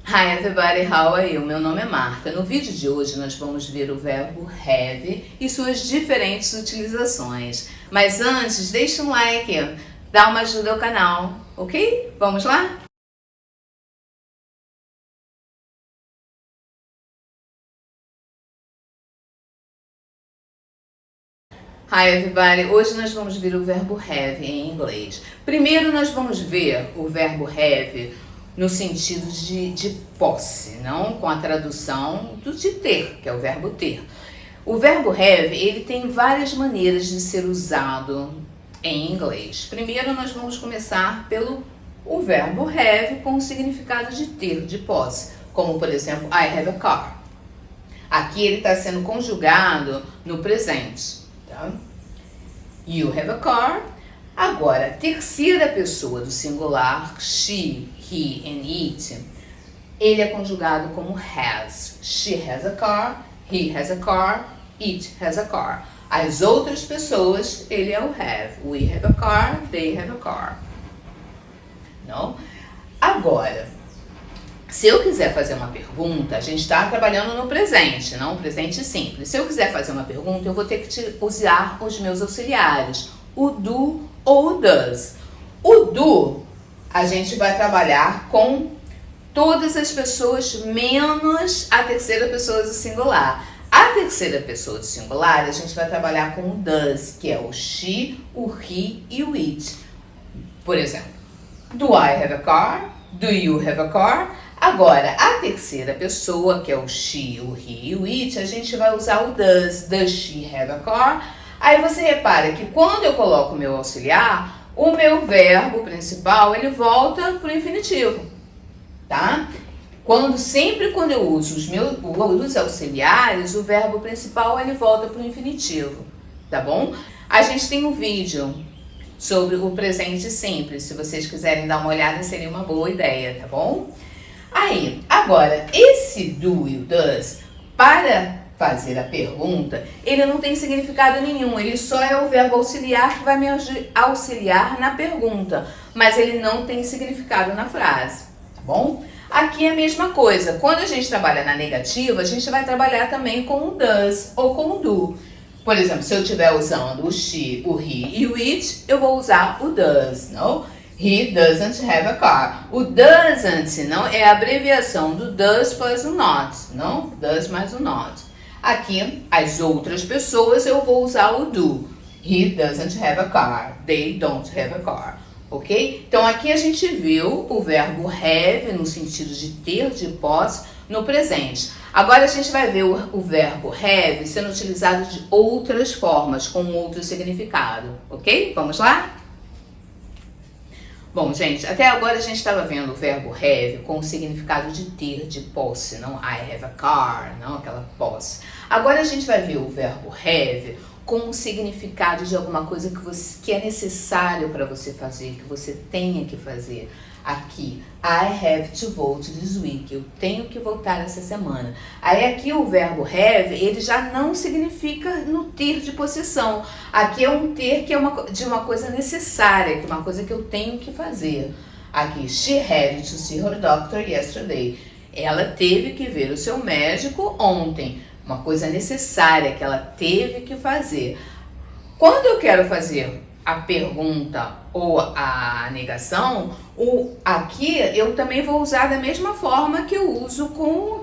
Hi everybody, how are you? Meu nome é Marta. No vídeo de hoje nós vamos ver o verbo have e suas diferentes utilizações. Mas antes, deixa um like, dá uma ajuda ao canal, ok? Vamos lá? Hi everybody, hoje nós vamos ver o verbo have em inglês. Primeiro nós vamos ver o verbo have no sentido de posse, não com a tradução do de ter, que é o verbo ter. O verbo have, ele tem várias maneiras de ser usado em inglês. Primeiro nós vamos começar pelo o verbo have com o significado de ter, de posse, como por exemplo, I have a car. Aqui ele está sendo conjugado no presente, tá? You have a car. Agora, terceira pessoa do singular, she, he and it, ele é conjugado como has. She has a car, he has a car, it has a car. As outras pessoas, ele é o have. We have a car, they have a car. Não? Agora, se eu quiser fazer uma pergunta, a gente está trabalhando no presente, não? Presente simples. Se eu quiser fazer uma pergunta, eu vou ter que usar os meus auxiliares, o do ou o does. O do, a gente vai trabalhar com todas as pessoas menos a terceira pessoa do singular. A terceira pessoa do singular, a gente vai trabalhar com o does, que é o she, o he e o it. Por exemplo, do I have a car? Do you have a car? Agora, a terceira pessoa, que é o she, o he e o it, a gente vai usar o does. Does she have a car? Aí você repara que quando eu coloco o meu auxiliar, o meu verbo principal, ele volta para o infinitivo, tá? Sempre quando eu uso os auxiliares, o verbo principal, ele volta para o infinitivo, tá bom? A gente tem um vídeo sobre o presente simples, se vocês quiserem dar uma olhada, seria uma boa ideia, tá bom? Aí, agora, esse do e o does, para fazer a pergunta, ele não tem significado nenhum, ele só é o verbo auxiliar que vai me auxiliar na pergunta, mas ele não tem significado na frase, tá bom? Aqui é a mesma coisa, quando a gente trabalha na negativa, a gente vai trabalhar também com o does ou com o do. Por exemplo, se eu estiver usando o she, o he e o it, eu vou usar o does, não? He doesn't have a car. O doesn't, não, é a abreviação do does plus o not, não? Does mais o not. Aqui, as outras pessoas, eu vou usar o do. He doesn't have a car. They don't have a car. Ok? Então, aqui a gente viu o verbo have no sentido de ter, de posse, no presente. Agora, a gente vai ver o verbo have sendo utilizado de outras formas, com outro significado. Ok? Vamos lá? Bom, gente, até agora a gente estava vendo o verbo have com o significado de ter, de posse, não I have a car, não aquela posse. Agora a gente vai ver o verbo have com o significado de alguma coisa que é necessário para você fazer, que você tenha que fazer. Aqui, I have to vote this week, eu tenho que votar essa semana. Aí aqui o verbo have, ele já não significa no ter de possessão. Aqui é um ter que é de uma coisa necessária, que é uma coisa que eu tenho que fazer. Aqui, she had to see her doctor yesterday. Ela teve que ver o seu médico ontem. Uma coisa necessária que ela teve que fazer. Quando eu quero fazer a pergunta ou a negação, aqui eu também vou usar da mesma forma que eu uso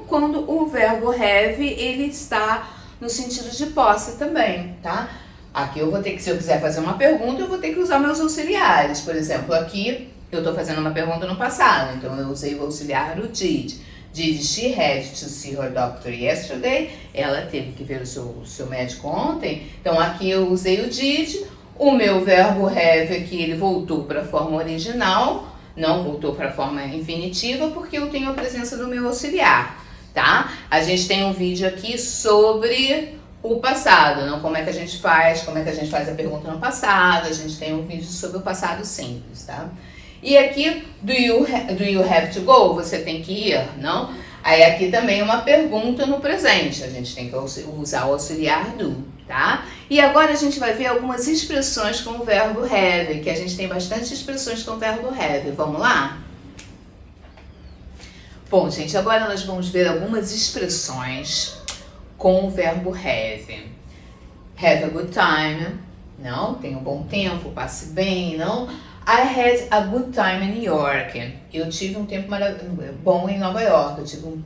quando o verbo have, ele está no sentido de posse também, tá? Aqui eu vou ter que, se eu quiser fazer uma pergunta, eu vou ter que usar meus auxiliares. Por exemplo, aqui eu estou fazendo uma pergunta no passado, então eu usei o auxiliar o did. Did she had to see her doctor yesterday? Ela teve que ver o seu médico ontem. Então aqui eu usei o did. O meu verbo have aqui, ele voltou para a forma original, não voltou para a forma infinitiva, porque eu tenho a presença do meu auxiliar, tá? A gente tem um vídeo aqui sobre o passado, não como é que a gente faz a pergunta no passado, a gente tem um vídeo sobre o passado simples, tá? E aqui, do you have to go? Você tem que ir, não? Aí aqui também uma pergunta no presente, a gente tem que usar o auxiliar do, tá? E agora a gente vai ver algumas expressões com o verbo have, que a gente tem bastante expressões com o verbo have. Vamos lá? Bom, gente, agora nós vamos ver algumas expressões com o verbo have. Have a good time, não? Tenha um bom tempo, passe bem, não? I had a good time in New York. Eu tive um tempo bom em Nova York.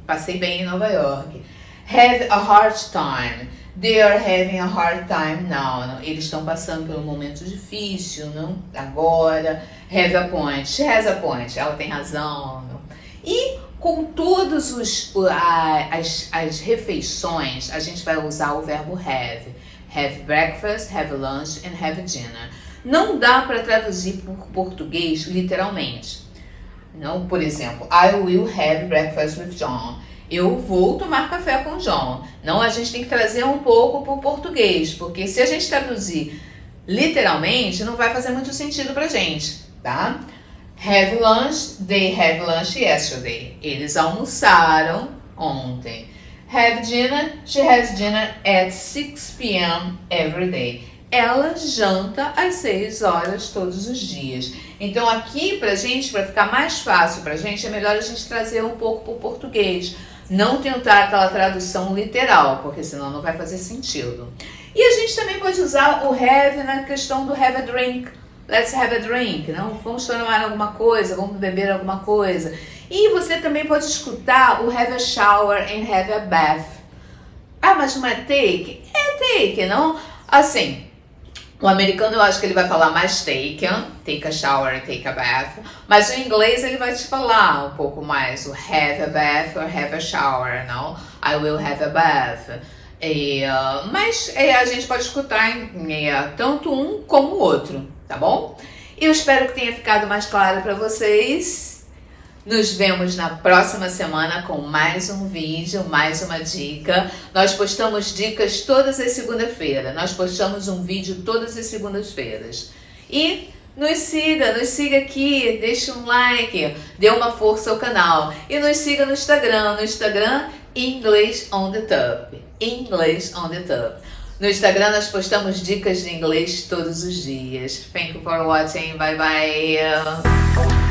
Passei bem em Nova York. Have a hard time. They are having a hard time now. Não? Eles estão passando por um momento difícil, não? Agora. Have a point. She has a point. Ela tem razão. Não? E com todas as refeições, a gente vai usar o verbo have. Have breakfast, have lunch and have dinner. Não dá para traduzir por português literalmente. Não, por exemplo, I will have breakfast with John. Eu vou tomar café com John. Não, a gente tem que trazer um pouco para o português, porque se a gente traduzir literalmente, não vai fazer muito sentido pra gente, tá? Have lunch, they had lunch yesterday. Eles almoçaram ontem. Have dinner, she has dinner at 6 p.m. every day. Ela janta às 6 horas todos os dias. Então aqui pra gente, pra ficar mais fácil pra gente, é melhor a gente trazer um pouco pro português. Não tentar aquela tradução literal, porque senão não vai fazer sentido. E a gente também pode usar o have na questão do have a drink. Let's have a drink, não? Vamos tomar alguma coisa, vamos beber alguma coisa. E você também pode escutar o have a shower and have a bath. Ah, mas não é take? É take, não? Assim, o americano eu acho que ele vai falar mais take a shower, take a bath. Mas o inglês ele vai te falar um pouco mais o have a bath or have a shower, não? I will have a bath. Mas a gente pode escutar tanto um como o outro, tá bom? Eu espero que tenha ficado mais claro para vocês. Nos vemos na próxima semana com mais um vídeo, mais uma dica. Nós postamos dicas todas as segundas-feiras. Nós postamos um vídeo todas as segundas-feiras. E nos siga aqui, deixe um like, dê uma força ao canal. E nos siga no Instagram English on the Top. English on the Top. No Instagram nós postamos dicas de inglês todos os dias. Thank you for watching. Bye bye.